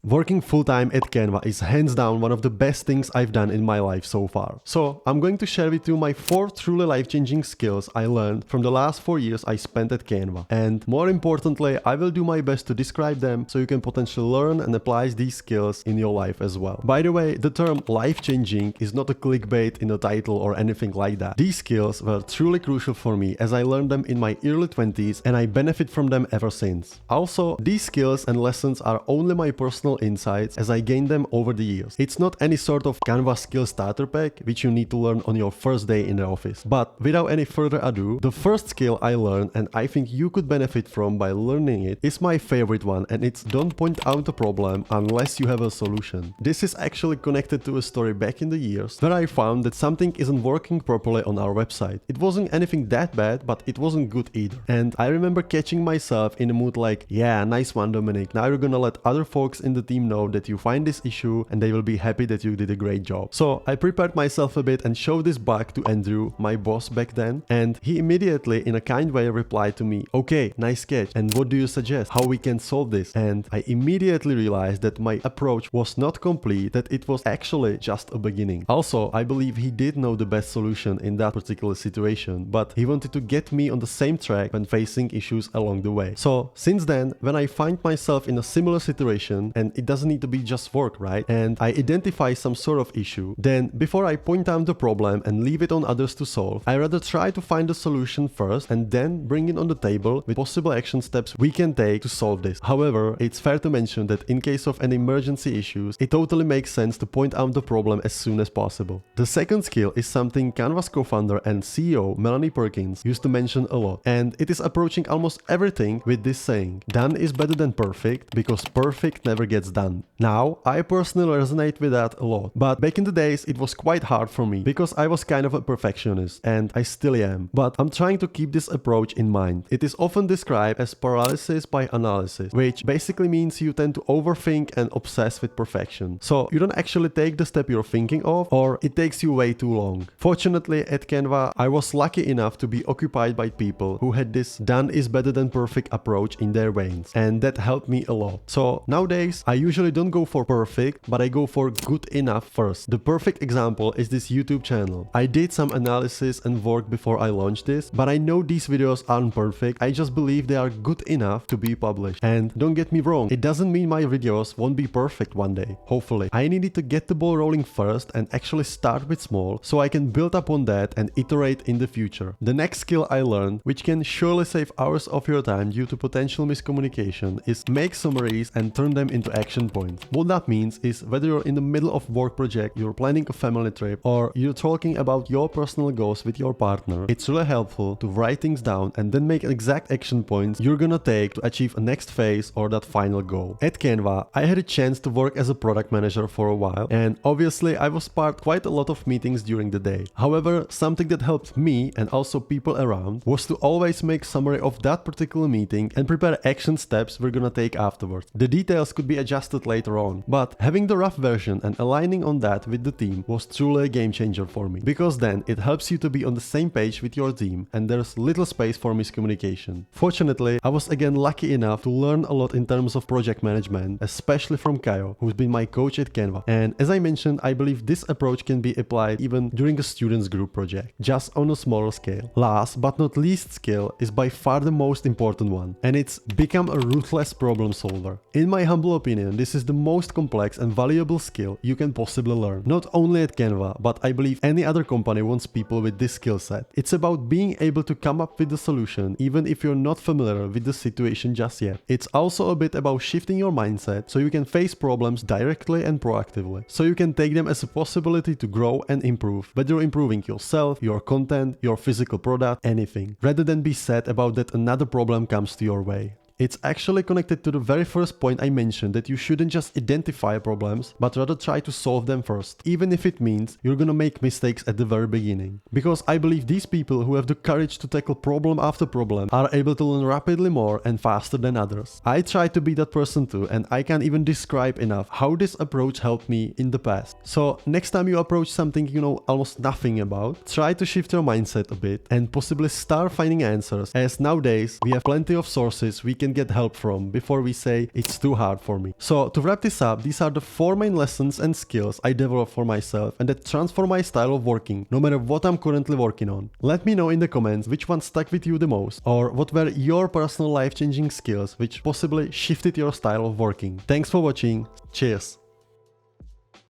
Working full-time at Canva is hands down one of the best things I've done in my life so far. So I'm going to share with you my 4 truly life-changing skills I learned from the last 4 years I spent at Canva. And more importantly, I will do my best to describe them so you can potentially learn and apply these skills in your life as well. By the way, the term life-changing is not a clickbait in the title or anything like that. These skills were truly crucial for me as I learned them in my early 20s and I benefit from them ever since. Also, these skills and lessons are only my personal insights as I gained them over the years. It's not any sort of Canva skill starter pack which you need to learn on your first day in the office. But without any further ado, the first skill I learned and I think you could benefit from by learning it is my favorite one, and it's don't point out the problem unless you have a solution. This is actually connected to a story back in the years where I found that something isn't working properly on our website. It wasn't anything that bad, but it wasn't good either. And I remember catching myself in a mood like, yeah, nice one Dominic, now you're gonna let other folks in the team know that you find this issue and they will be happy that you did a great job. So I prepared myself a bit and showed this bug to Andrew, my boss back then, and he immediately in a kind way replied to me, okay, nice catch, and what do you suggest, how we can solve this? And I immediately realized that my approach was not complete, that it was actually just a beginning. Also, I believe he did know the best solution in that particular situation, but he wanted to get me on the same track when facing issues along the way. So since then, when I find myself in a similar situation, and it doesn't need to be just work, right? And I identify some sort of issue, then before I point out the problem and leave it on others to solve, I rather try to find the solution first and then bring it on the table with possible action steps we can take to solve this. However, it's fair to mention that in case of any emergency issues, it totally makes sense to point out the problem as soon as possible. The second skill is something Canva's co-founder and CEO Melanie Perkins used to mention a lot, and it is approaching almost everything with this saying: done is better than perfect because perfect never gets done. Now, I personally resonate with that a lot, but back in the days it was quite hard for me because I was kind of a perfectionist, and I still am, but I'm trying to keep this approach in mind. It is often described as paralysis by analysis, which basically means you tend to overthink and obsess with perfection. So you don't actually take the step you're thinking of, or it takes you way too long. Fortunately, at Canva, I was lucky enough to be occupied by people who had this done is better than perfect approach in their veins, and that helped me a lot. So nowadays, I usually don't go for perfect, but I go for good enough first. The perfect example is this YouTube channel. I did some analysis and work before I launched this, but I know these videos aren't perfect. I just believe they are good enough to be published. And don't get me wrong, it doesn't mean my videos won't be perfect one day, hopefully. I needed to get the ball rolling first and actually start with small so I can build upon that and iterate in the future. The next skill I learned, which can surely save hours of your time due to potential miscommunication, is make summaries and turn them into action points. What that means is whether you're in the middle of work project, you're planning a family trip, or you're talking about your personal goals with your partner, it's really helpful to write things down and then make exact action points you're gonna take to achieve a next phase or that final goal. At Canva, I had a chance to work as a product manager for a while, and obviously I was part quite a lot of meetings during the day. However, something that helped me and also people around was to always make summary of that particular meeting and prepare action steps we're gonna take afterwards. The details could be adjusted later on, but having the rough version and aligning on that with the team was truly a game changer for me, because then it helps you to be on the same page with your team and there's little space for miscommunication. Fortunately, I was again lucky enough to learn a lot in terms of project management, especially from Kayo, who's been my coach at Canva. And as I mentioned, I believe this approach can be applied even during a student's group project, just on a smaller scale. Last but not least skill is by far the most important one, and it's become a ruthless problem solver. In my humble opinion, this is the most complex and valuable skill you can possibly learn. Not only at Canva, but I believe any other company wants people with this skill set. It's about being able to come up with the solution even if you're not familiar with the situation just yet. It's also a bit about shifting your mindset so you can face problems directly and proactively, so you can take them as a possibility to grow and improve, whether you're improving yourself, your content, your physical product, anything, rather than be sad about that another problem comes to your way. It's actually connected to the very first point I mentioned, that you shouldn't just identify problems, but rather try to solve them first, even if it means you're gonna make mistakes at the very beginning. Because I believe these people who have the courage to tackle problem after problem are able to learn rapidly more and faster than others. I try to be that person too, and I can't even describe enough how this approach helped me in the past. So next time you approach something you know almost nothing about, try to shift your mindset a bit and possibly start finding answers, as nowadays we have plenty of sources we can can get help from before we say it's too hard for me. So to wrap this up, these are the 4 main lessons and skills I developed for myself and that transform my style of working, no matter what I'm currently working on. Let me know in the comments which one stuck with you the most, or what were your personal life-changing skills which possibly shifted your style of working. Thanks for watching. Cheers!